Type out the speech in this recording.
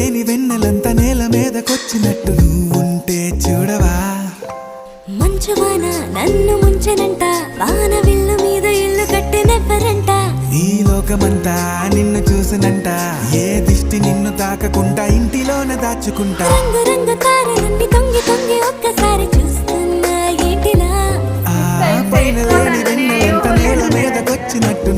లేని వెన్నెలంత నేల మీదకొచ్చినట్టు నువ్వుంటే చూడవా మంచువాన నన్ను ముంచెనంట వాన విల్లు మీద ఇల్లు కట్టినెవ్వరంట ఈ లోకమంతా నిన్ను చూసినంట ఏ దిష్టి నిన్ను తాకకుండా ఇంటిలోన దాచుకుంటా రంగు రంగు తారలన్నీ తొంగి తొంగి ఒక్కసారి చూస్తున్నా ఏంటిలా పైన లేని వెన్నెలంత నేల మీదకొచ్చినట్టు